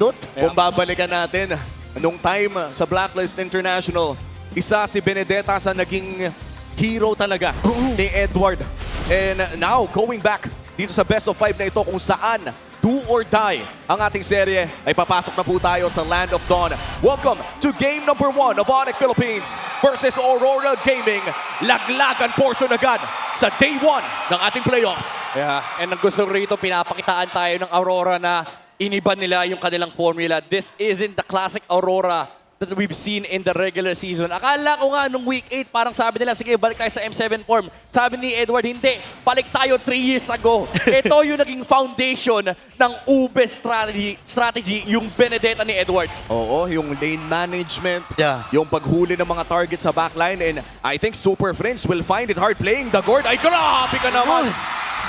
Kung babalikan natin, nung time sa Blacklist International, isa si Benedetta sa naging hero talaga ni Edward. And now, going back dito sa best of 5 na ito kung saan do or die ang ating serye, ay papasok na po tayo sa Land of Dawn. Welcome to game number 1 of Onyx Philippines versus Aurora Gaming. Laglagan portion agad sa day 1 ng ating playoffs. Yeah, and ang gusto rito, pinapakitaan tayo ng Aurora na iniba nila yung kanilang formula. This isn't the classic Aurora that we've seen in the regular season. Akala ko nga nung week 8, parang sabi nila, sige, balik tayo sa M7 form. Sabi ni Edward, hindi, balik tayo 3 years ago. Ito yung naging foundation ng Ube strategy, yung Benedetta ni Edward. Oo, yung lane management, Yeah. yung paghuli ng mga targets sa backline, and I think Super Friends will find it hard playing the Gord. Ay, grabe ka naman!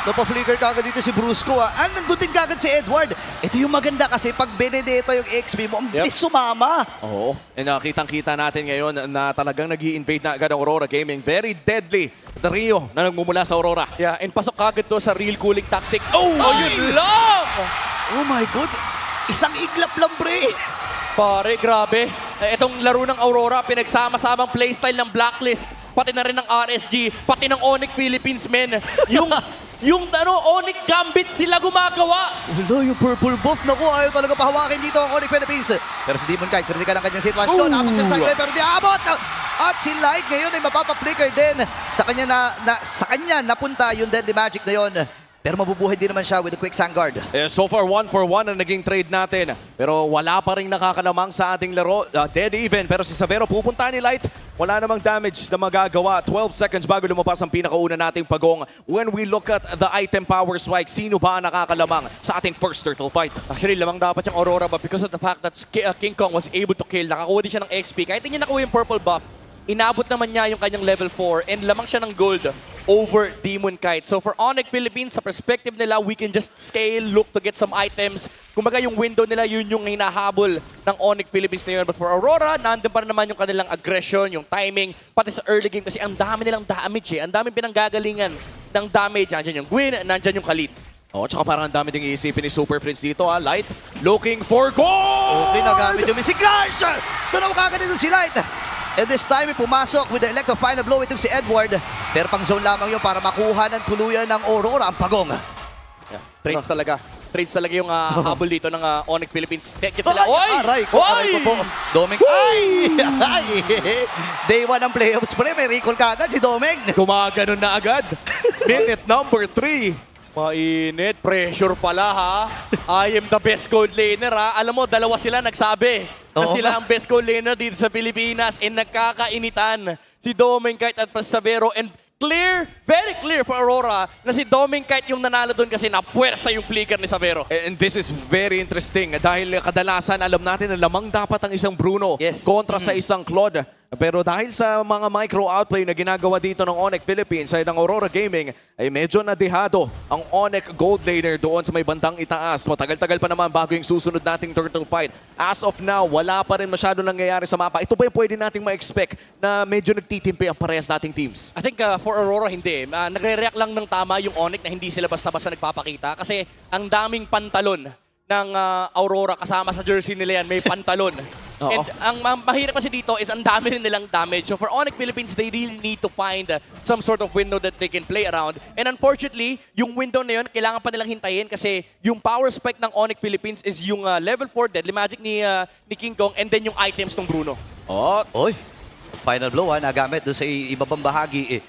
Napa-flicker kagad dito si Brusco. Nandun din kagad si Edward. Ito yung maganda kasi pag Benedetta yung XP mo, ang bilis sumama. Oo, and kitang-kita natin ngayon na talagang nag-i-invade na agad ang Aurora Gaming. Very deadly the Rio na nagmumula sa Aurora. Yeah, and pasok kagad to sa real cooling tactics. Oh, yun lang! Oh my God. Isang iglap lang, pre. Pare, grabe. Itong laro ng Aurora, pinagsama-samang playstyle ng Blacklist, pati na rin ng RSG, pati ng Onyx Philippines, men. Yung Onyx Gambit sila gumagawa. Hello, yung purple buff. Naku, ayaw talaga pahawakin dito ang Onyx Philippines. Pero si Demon Kite, critical ang kanyang sitwasyon. Abot siya sa sideline, pero di abot. At si Light ngayon ay mapapa-flicker din. Sa kanya napunta yung Deadly Magic na yon. Pero mabubuhay din naman siya with the quick Sandguard. So far, 1-for-1 ang naging trade natin. Pero wala pa rin nakakalamang sa ating laro. Dead even. Pero si Savero pupunta ni Light. Wala namang damage na magagawa. 12 seconds bago lumabas ang pinakauna nating pagong. When we look at the item power spike, sino ba ang nakakalamang sa ating first turtle fight? Actually, lamang dapat yung Aurora, but because of the fact that King Kong was able to kill, nakakuha din siya ng XP. Kahit hindi niya nakuha yung purple buff, inabot naman niya yung kanyang level 4 and lamang siya ng gold over Demon Kite. So for Onyx Philippines, sa perspective nila, we can just scale, look to get some items. Kumbaga yung window nila, yun yung hinahabol ng Onyx Philippines na yun. But for Aurora, nandun pa rin naman yung kanilang aggression, yung timing, pati sa early game kasi ang dami nilang damage eh. Ang daming pinanggagalingan ng damage. Nandyan yung Gwyn, nandyan yung Khalid. Oh, tsaka parang ang dami ding iisipin ni Super Friends dito. Light looking for goal! Okay, nagamit yung si Clash! Doon kagad dito si Light. And this time, pumasok with the elect of final blow itong si Edward. Pero pang zone lamang yun para makuha ng tuluyan ng Aurora ang pagong. Yeah. Trades talaga. Trades talaga yung habol dito ng Onyx Philippines. Get sila. Aray ko po. Domeng. Ay! Day 1 ng playoffs, pre. May recall kagad si Domeng. Gumaganon na agad. Minute number 3. Mainit. Pressure pala ha. I am the best gold laner ha. Alam mo, dalawa sila nagsabi na sila ang best gold laner dito sa Pilipinas and nagkakainitan. Si Domeng Kite at Savero and clear, very clear for Aurora na si Domeng Kite yung nanalo doon kasi napuwersa yung flicker ni Savero. And this is very interesting dahil kadalasan alam natin na lamang dapat ang isang Bruno kontra sa isang Claude. Pero dahil sa mga micro-outplay na ginagawa dito ng Onyx Philippines ay ng Aurora Gaming, ay medyo nadehado ang Onyx Gold Laner doon sa may bandang itaas. Matagal-tagal pa naman bago yung susunod nating turtle fight. As of now, wala pa rin masyado nangyayari sa mapa. Ito ba yung pwede nating ma-expect na medyo nagtitimpi ang parehas nating teams? I think for Aurora, hindi. Nagre-react lang ng tama yung Onyx na hindi sila basta-basta nagpapakita kasi ang daming pantalon ng Aurora kasama sa jersey nila yan, may pantalon. And ang mahirap kasi dito is ang dami rin nilang damage. So for Onyx Philippines, they really need to find some sort of window that they can play around. And unfortunately, yung window na yun, kailangan pa nilang hintayin kasi yung power spike ng Onyx Philippines is yung level 4 Deadly Magic ni King Kong and then yung items ng Bruno. Oy, final blow nagamit doon sa ibabang bahagi.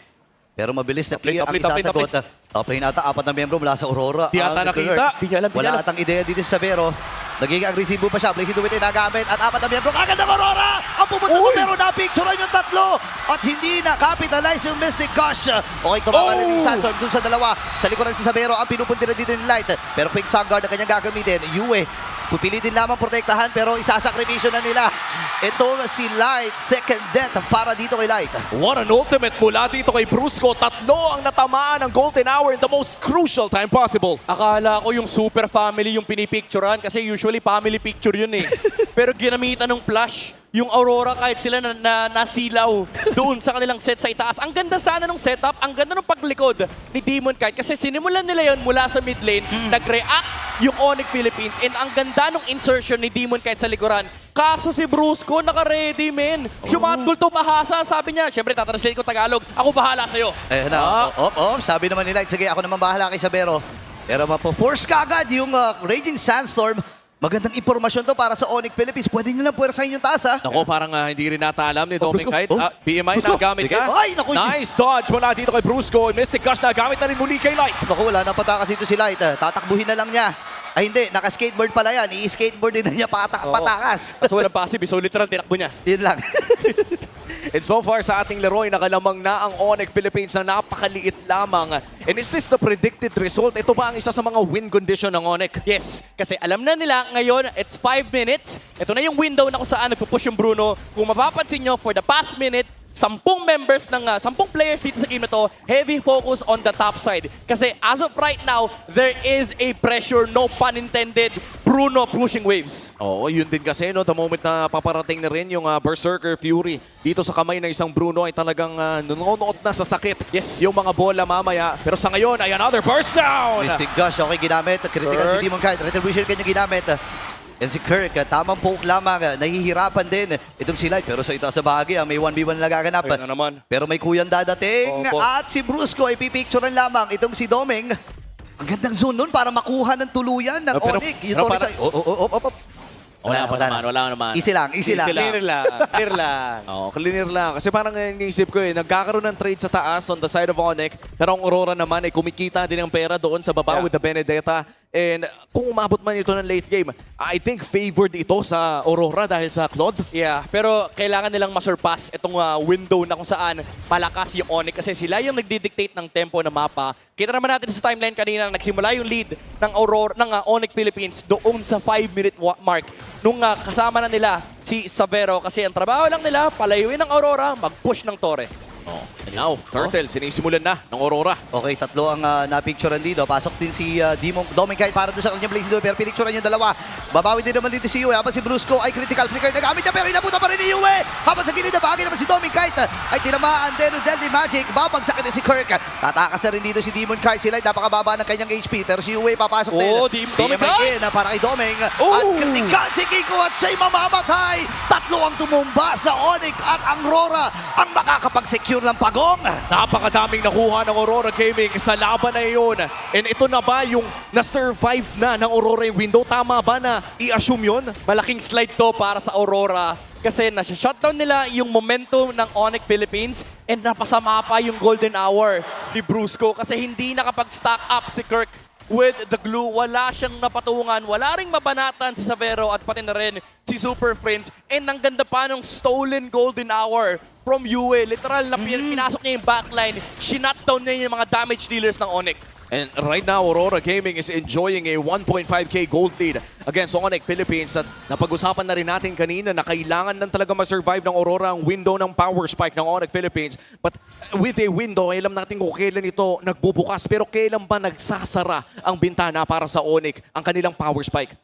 Pero mabilis na clear ang isasagot. Top lane ata, 4 na miyembro mula sa Aurora. Di ata nakita. Wala atang ideya dito sa Savero. Nagiging agresibo pa siya. Blazing Duwit ay nagamit. At 4 na miyembro kagad ng Aurora! Ang pumunta ko pero na-picturean yung tatlo. At hindi na-capitalize yung Mystic Gush. Okay, kumakalan ni Sanson dun sa dalawa. Sa likuran si Savero ang pinupuntiran dito ni Light. Pero Quick Sandguard ang kanyang gagamitin. Yue, pupili din lamang protektahan pero isasakripisyo na nila. Ito si Light, second death para dito kay Light. What an ultimate mula dito kay Brusco. Tatlo ang natamaan ng Golden Hour in the most crucial time possible. Akala ko yung super family yung pinipicturean kasi usually family picture yun eh. Pero ginamitan ng flash. Yung Aurora kahit sila nasilaw doon sa kanilang set sa itaas. Ang ganda sana ng setup, ang ganda ng paglikod ni Demon Kite kasi sinimulan nila yon mula sa mid lane, nag-react yung Onyx Philippines. And ang ganda ng insertion ni Demon Knight sa likuran. Kaso si Brusco naka-ready, men. Shumatgul to mahasa, sabi niya. Siyempre, tatranslate ko Tagalog. Ako bahala sa'yo. Ayan na. Sabi naman ni Light, sige, ako naman bahala kay Sabero. Pero mapo-force ka agad yung Raging Sandstorm. Magandang impormasyon to para sa Onyx Philippines. Pwede nyo lang puwersahin yung taas, ha? Nako, parang hindi rin nata alam ni Dominic Brusco. Knight. Oh. BMI Brusco. na gamit Sige. ka. Ay, naku, Nice dodge mula dito kay Brusco. Mystic Gush na gamit na rin muli kay Light. Naku, wala na patakas dito si Light. Tatakbuhin na lang niya. Ay hindi, naka-skateboard pala yan. I-skateboard din na niya patakas. Kaso walang passive, so literal tinakbo niya. Yun lang. And so far sa ating laro ay nakalamang na ang Onyx Philippines na napakaliit lamang. And is this the predicted result? Ito ba ang isa sa mga win condition ng Onyx? Yes, kasi alam na nila ngayon, it's 5 minutes. Ito na yung window na kung saan nagpupush yung Bruno. Kung mapapansin nyo, for the past minute, 10 members ng 10 players dito sa game na to, heavy focus on the top side. Kasi as of right now, there is a pressure, no pun intended, Bruno pushing waves. Oo, yun din kasi, no? The moment na paparating na rin yung Berserker Fury dito sa kamay ng isang Bruno ay talagang nunuot na sa sakit. Yes. Yung mga bola mamaya. Pero sa ngayon ay another burst down! Mystic Gush, okay ginamit. Critical Kirk. si Demon Knight. Retribution kanya ginamit. And si Kirk, tamang poke lamang. Nahihirapan din itong si Light. Pero sa itaas sa bahagi, may 1v1 na nagaganap. Ayun na naman. Pero may kuyang dadating. Opo. At si Brusco ay pipicturean lamang itong si Doming. Ang gandang zone nun para makuha ng tuluyan ng Pero- Onyx. Yung pero Torres para- ay- Wala na. naman. Easy lang, easy lang. Clear lang, clear lang. Oo, clear lang. Kasi parang iniisip ko nagkakaroon ng trade sa taas on the side of Onyx. Pero ang Aurora naman ay kumikita din ng pera doon sa baba Yeah. with the Benedetta. And kung umabot man ito ng late game, I think favored ito sa Aurora dahil sa Claude. Yeah, pero kailangan nilang masurpass itong window na kung saan malakas yung Onyx kasi sila yung nagdi-dictate ng tempo ng mapa. Kita naman natin sa timeline kanina na nagsimula yung lead ng Aurora ng Onyx Philippines doon sa 5-minute mark nung kasama na nila si Sabero kasi ang trabaho lang nila palayuin ng Aurora, mag-push ng Torre. Now, Turtle, sinisimulan na ng Aurora. Okay, tatlo ang napicturean dito. Pasok din si Doming Knight para doon sa kanyang Blaze Duel. Pero pinicturean yung dalawa. Babawi din naman dito si Yue. Habang si Brusco ay critical flicker na gamit niya. Pero inabutan pa rin ni Yue. Habang sa gilid na bahagi naman si Doming Knight ay tinamaan din ng Deadly Magic. Babagsakin din si Kirk. Tatakas na rin dito si Demon Knight. Sila ay napakababa ng kanyang HP. Pero si Yue papasok din. Oh, Doming Knight! Para kay Doming. Oh! At critical si Kiko at siya'y mamamatay. Tatlo ang tumumba sa Onyx at ang Aurora ang makakapag-secure ng pagong. Napakadaming nakuha ng Aurora Gaming sa laban na iyon. And ito na ba yung na-survive na ng Aurora yung window? Tama ba na i-assume yun? Malaking slide to para sa Aurora kasi nasa-shutdown nila yung momentum ng Onyx Philippines and napasama pa yung golden hour ni Brusco kasi hindi nakapag-stack up si Kirk with the glue. Wala siyang napatungan, wala ring mabanatan si Sabero at pati na rin si Super Prince. And ang ganda pa ng stolen golden hour from Yue. Literal na pinasok niya yung backline, shinutdown niya yung mga damage dealers ng Onyx. And right now, Aurora Gaming is enjoying a 1.5k gold lead against Onyx Philippines. At napag-usapan na rin natin kanina na kailangan lang talaga ma-survive ng Aurora ang window ng power spike ng Onyx Philippines. But with a window, alam natin kung kailan ito nagbubukas. Pero kailan ba nagsasara ang bintana para sa Onyx ang kanilang power spike?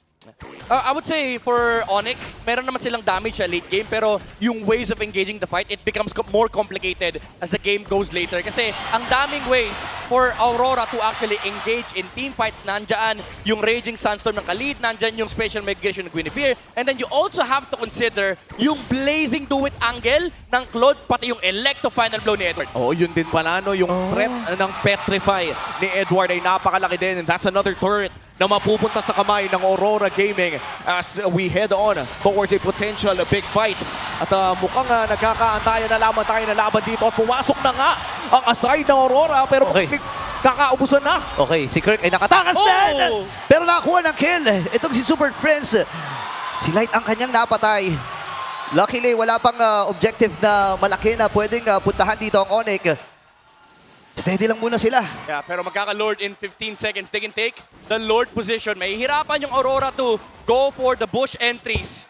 I would say for Onyx, meron naman silang damage sa late game pero yung ways of engaging the fight, it becomes more complicated as the game goes later. Kasi ang daming ways for Aurora to actually engage in team fights. Nandyan yung Raging Sandstorm ng Khalid, nandyan yung Special Migration ng Guinevere, and then you also have to consider yung Blazing Do It angle ng Claude, pati yung Electo Final Blow ni Edward. Oo, yun din pala, no? Yung prep ng Petrify ni Edward ay napakalaki din. And that's another turret na mapupunta sa kamay ng Aurora Gaming as we head on towards a potential big fight. At mukhang nagkakaantayan na lamang tayo na laban dito. At pumasok na nga ang aside ng Aurora pero Okay. kakaubusan na. Okay, si Kirk ay nakatakas Oh! din! Pero nakakuha ng kill. Itong si Super Prince. Si Light ang kanyang napatay. Luckily, wala pang objective na malaki na pwedeng puntahan dito ang Onyx. Steady lang muna sila. Yeah, pero magkaka-Lord in 15 seconds. They can take the Lord position. May hirapan yung Aurora to go for the bush entries.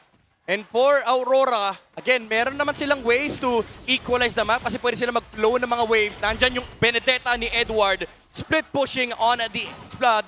And for Aurora, again, meron naman silang ways to equalize the map kasi pwede sila mag-flow ng mga waves. Nandyan yung Benedetta ni Edward split pushing on the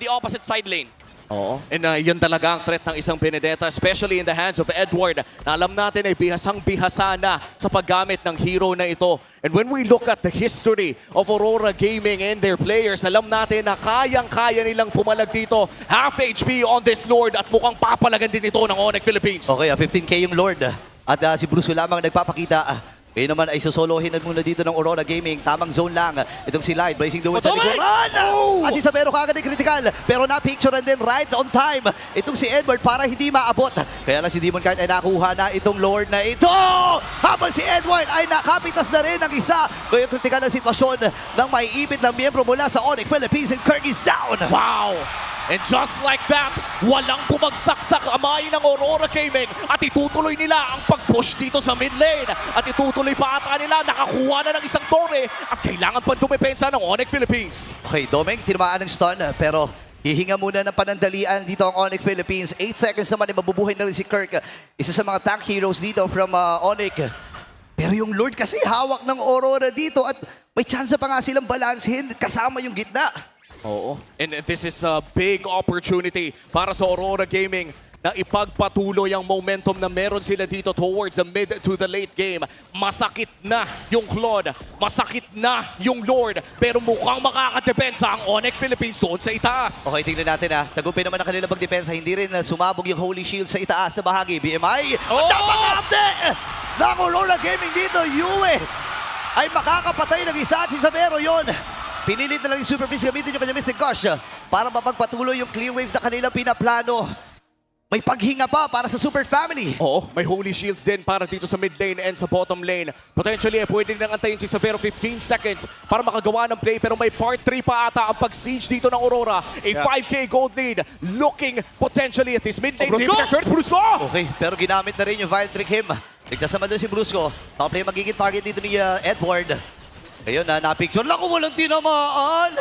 opposite side lane. Oo. And yun talaga ang threat ng isang Benedetta, especially in the hands of Edward, na alam natin ay bihasang-bihasa na sa paggamit ng hero na ito. And when we look at the history of Aurora Gaming and their players, alam natin na kayang-kaya nilang pumalag dito. Half HP on this Lord at mukhang papalagan din ito ng Onyx Philippines. Okay, 15K yung Lord. At si Bruce lamang nagpapakita. Ngayon naman ay susolohin na muna dito ng Aurora Gaming. Tamang zone lang. Itong si Light, Blazing Duet sa likuran. At si Sabero kagad ay critical. Pero na-picture din right on time. Itong si Edward para hindi maabot. Kaya lang si Demon Knight ay nakuha na itong Lord na ito. Habang si Edward ay nakapitas na rin ng isa. Kaya critical na sitwasyon ng maiipit ng miyembro mula sa Onyx Philippines and Kirk is down. Wow! And just like that, walang bumagsak sa kamay ng Aurora Gaming at itutuloy nila ang pag-push dito sa mid lane. At itutuloy pa ata nila, nakakuha na ng isang tore at kailangan pa dumepensa ng Onyx Philippines. Okay, Domeng, tinamaan ng stun pero hihinga muna ng panandalian dito ang Onyx Philippines. 8 seconds naman ay mabubuhay na rin si Kirk. Isa sa mga tank heroes dito from Onyx. Pero yung Lord kasi hawak ng Aurora dito at may chance pa nga silang balansehin kasama yung gitna. Oo. And this is a big opportunity para sa Aurora Gaming na ipagpatuloy ang momentum na meron sila dito towards the mid to the late game. Masakit na yung Claude, masakit na yung Lord, pero mukhang makakadepensa ang Onyx Philippines doon sa itaas. Okay, tingnan natin ha. Tagumpay naman ang kanila pagdepensa. Hindi rin sumabog yung Holy Shield sa itaas na bahagi. BMI, napaka-update ng Aurora Gaming dito. Yue ay makakapatay ng isa at si Sabero yon. Pinilit na lang yung Super Beast gamitin yung kanyang Mystic Gush para mapagpatuloy yung clear wave na kanilang pinaplano. May paghinga pa para sa Super Family. Oo, may Holy Shields din para dito sa mid lane and sa bottom lane. Potentially, pwede nang antayin si Sabero 15 seconds para makagawa ng play. Pero may part 3 pa ata ang pag-siege dito ng Aurora. A 5K gold lead looking potentially at this mid lane. Brusco! Okay, pero ginamit na rin yung Vile Trick him. Ligtas naman doon si Brusco. Top lane magiging target dito ni Edward. Ayun na-picture lang kung walang tinamaan.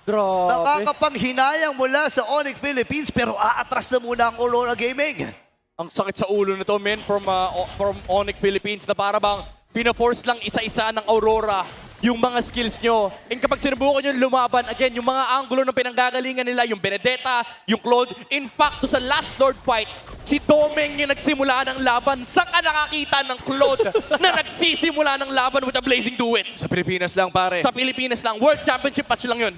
Grabe. Nakakapanghinayang mula sa Onyx Philippines pero aatras na muna ang Aurora Gaming. Ang sakit sa ulo nito, men, from Onyx Philippines na para bang pina-force lang isa-isa ng Aurora yung mga skills nyo. And kapag sinubukan nyo lumaban, again, yung mga angulo na pinanggagalingan nila, yung Benedetta, yung Claude. In fact, sa last Lord fight, si Domeng yung nagsimula ng laban. Saan ka nakakita ng Claude na nagsisimula ng laban with a Blazing Duet? Sa Pilipinas lang, pare. Sa Pilipinas lang. World Championship match lang yun.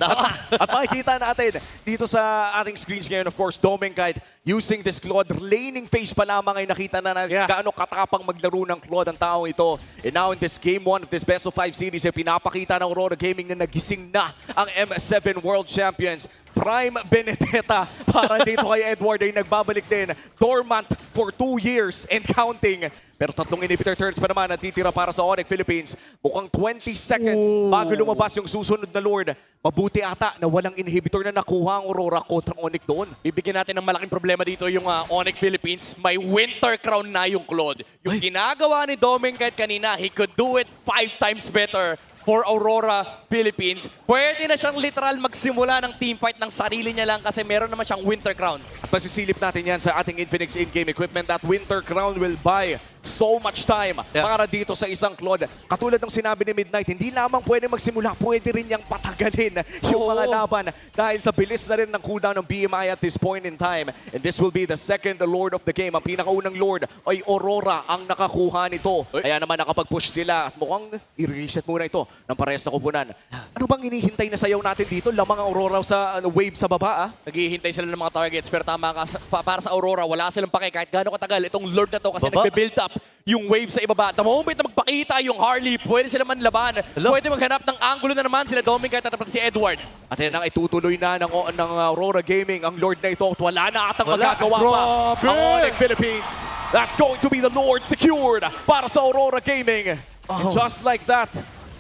At makikita natin dito sa ating screens ngayon, of course, Domeng Kite using this Claude. Laning phase pa lamang ay nakita na gaano katapang maglaro ng Claude ang taong ito. And now in this game 1 of this best of 5 series, ay pinapakita ng Aurora Gaming na nagising na ang M7 World Champions. Prime Benedetta para dito kay Edward ay nagbabalik din. Dormant for 2 years and counting. Pero 3 inhibitor turns pa naman ang titira para sa Onyx Philippines. Mukhang 20 seconds bago lumabas yung susunod na Lord. Mabuti ata na walang inhibitor na nakuha ang Aurora kontra Onyx doon. Bibigyan natin ng malaking problema dito yung Onyx Philippines. May Winter Crown na yung Claude. Yung ginagawa ni Domeng kahit kanina, he could do it 5 times better for Aurora Philippines. Pwede na siyang literal magsimula ng teamfight ng sarili niya lang kasi meron naman siyang Winter Crown. At masisilip natin yan sa ating Infinix in-game equipment. That Winter Crown will buy so much time para dito sa isang Claude. Katulad ng sinabi ni Midnight, hindi lamang pwede magsimula, pwede rin niyang patagalin yung mga laban dahil sa bilis na rin ng cooldown ng BMI at this point in time. And this will be the second Lord of the game. Ang pinakaunang Lord ay Aurora ang nakakuha nito. Kaya naman nakapag-push sila at mukhang i-reset muna ito ng parehas na kupunan. Ano bang inihintay na sayaw natin dito? Lamang ang Aurora sa wave sa baba, Naghihintay sila ng mga targets pero tama ka, para sa Aurora, wala silang pake kahit gaano katagal itong Lord na to kasi nagbe-build up yung wave sa ibaba. The moment na magpakita yung Harley, pwede sila manlaban. Pwede maghanap ng angulo na naman sila Domeng kahit tatapat si Edward. At yan ang itutuloy na ng Aurora Gaming. Ang Lord na ito at wala na atang magagawa pa ang Onyx Philippines. That's going to be the Lord secured para sa Aurora Gaming. And just like that,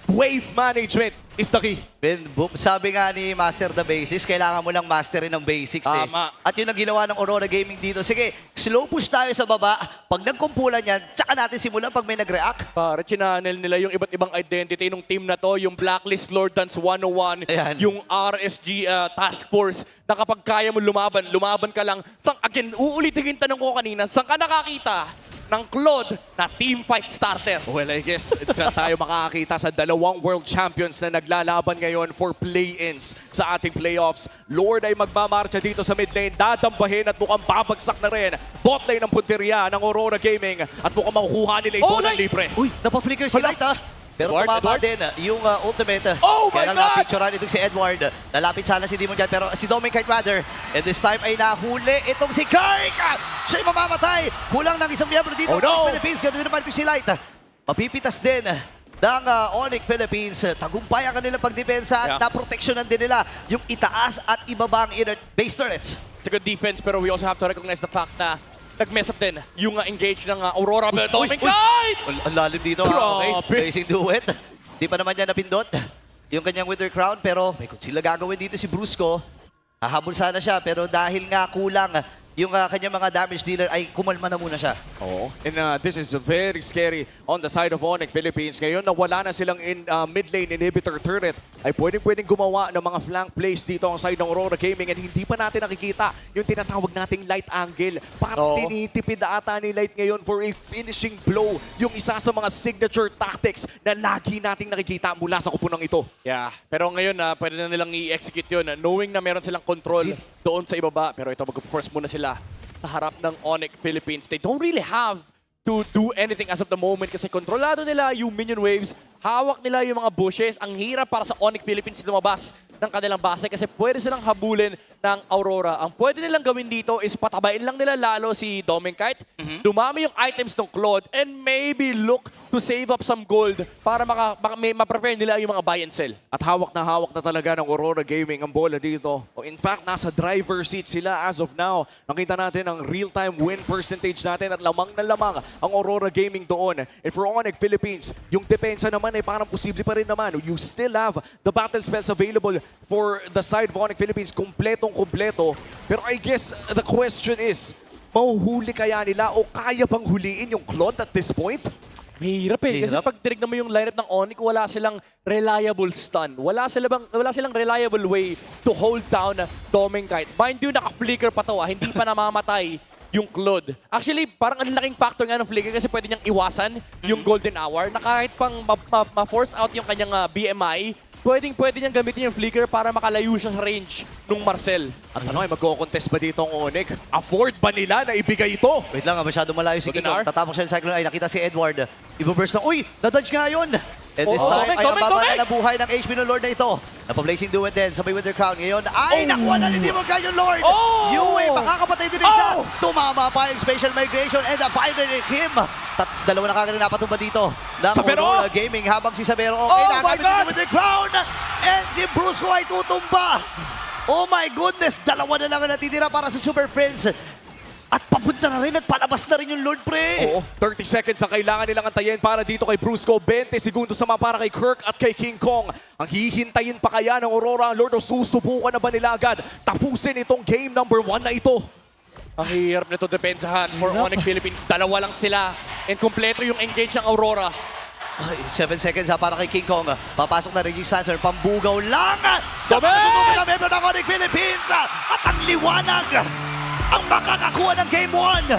wave management is the key. Sabi nga ni Master the Basics, kailangan mo lang masterin ng basics Tama. At yun ang ginawa ng Aurora Gaming dito. Sige, slow push tayo sa baba. Pag nagkumpulan yan, tsaka natin simulan pag may nag-react. Para chinanel nila yung iba't ibang identity ng team na to, yung Blacklist Lord Dance 101, Ayan. yung RSG Task Force, na kapag kaya mo lumaban ka lang. Again, uulitin yung tanong ko kanina, saan ka nakakita ng Claude na team fight starter. Well, I guess dyan tayo makakakita sa dalawang world champions na naglalaban ngayon for play-ins sa ating playoffs. Lord ay magmamarcha dito sa mid lane, dadambahin at mukhang babagsak na rin. Bot lane ng punteriya ng Aurora Gaming at mukhang makukuha nila ito ng nice! libre. Uy, napaflicker si Light Pero Edward, tumama Edward? din yung ultimate. Oh my Kaya God! napicturean itong si Edward. Nalapit sana si Demon dyan, pero si Dominic rather. And this time ay nahuli itong si Kirk! Siya'y mamamatay! Kulang ng isang miyembro dito Oh, no! sa Philippines. Ganun din naman itong si Light. Mapipitas din ng Onyx Philippines. Tagumpay ang kanilang pagdepensa at Yeah. naproteksyonan din nila yung itaas at ibabang inner base turrets. It's a good defense, pero we also have to recognize the fact na nag-mess up din yung engage ng Aurora. But Dominic Knight! Ang lalim dito. Grabe. Okay, racing duet. Di pa naman niya napindot yung kanyang Wither Crown, pero may kung sila gagawin dito si Brusco. Hahabol sana siya, pero dahil nga kulang yung kanyang mga damage dealer ay kumalma na muna siya. Oo. And this is very scary on the side of Onyx Philippines. Ngayon na wala na silang mid lane inhibitor turret, ay pwedeng gumawa ng mga flank plays dito ang side ng Aurora Gaming and hindi pa natin nakikita yung tinatawag nating light angle. Parang Oo. tinitipid ata ni Light ngayon for a finishing blow. Yung isa sa mga signature tactics na lagi nating nakikita mula sa kupunang ito. Yeah, pero ngayon pwede na nilang i-execute yun, knowing na meron silang control doon sa ibaba. Pero ito, mag-force muna sila sa harap ng Onyx Philippines. They don't really have to do anything as of the moment kasi kontrolado nila yung minion waves, hawak nila yung mga bushes. Ang hirap para sa Onyx Philippines lumabas ng kanilang base kasi pwede silang habulin ng Aurora. Ang pwede nilang gawin dito is patabain lang nila lalo si Dominkite, dumami yung items ng Claude, and maybe look to save up some gold para ma-prepare nila yung mga buy and sell. At hawak na talaga ng Aurora Gaming ang bola dito. In fact, nasa driver seat sila as of now. Nakita natin ang real-time win percentage natin at lamang na lamang ang Aurora Gaming doon. And for Onyx Philippines, yung depensa naman ay parang posible pa rin naman. You still have the battle spells available for the side of Onyx Philippines. Kompletong-kompleto. Pero I guess the question is, mahuhuli kaya nila o kaya bang huliin yung Claude at this point? Mahirap eh. Kasi Mahirap. pag tinignan mo yung lineup ng Onyx, wala silang reliable stun. Wala silang reliable way to hold down Dominkite. Mind you, naka-flicker pa to hindi pa namamatay yung Claude. Actually, parang ang laking factor nga ng flicker kasi pwede niyang iwasan yung golden hour na kahit pang ma-force out yung kanyang BMI, pwede niyang gamitin yung flicker para makalayo siya sa range nung Marcel. At ano ay magko-contest ba dito ang Onyx? Afford ba nila na ibigay ito? Wait lang, masyado malayo si Golden Kingdom. hour? Tatapos siya ng Cyclone ay nakita si Edward. Ibo-burst na, uy! Nadodge nga yun! And this Oh, time ay ang Dominic! baba na buhay ng HP ng Lord na ito. Napablazing duet din sa may Wither Crown. Ngayon ay nakuha na ni Demon Guy yung Lord! Oh! Yue, makakapatay din rin siya. Oh! Tumama pa yung Spatial Migration and the final him. Dalawa na kagad napatumba dito ng Sabero! Aurora Gaming habang si Sabero okay Oh na my gamit God! yung Wither Crown and si Brusco ay tutumba. Oh my goodness! Dalawa na lang ang natitira para sa Super Friends. At papunta na rin at palabas na rin yung Lord, pre. Oo, 30 seconds ang kailangan nilang antayin para dito kay Brusco. 20 segundos naman para kay Kirk at kay King Kong. Ang hihintayin pa kaya ng Aurora ang Lord o susubukan na ba nila agad tapusin itong game number 1 na ito? Ang hirap nito depensahan for Onyx Philippines. Dalawa lang sila. And kompleto yung engage ng Aurora. 7 seconds para kay King Kong. Papasok na Reggie Sanser. Pambugaw lang. Sa Sabi! pagsutuloy na member ng Onyx Philippines. At ang liwanag ang makakakuha ng Game 1.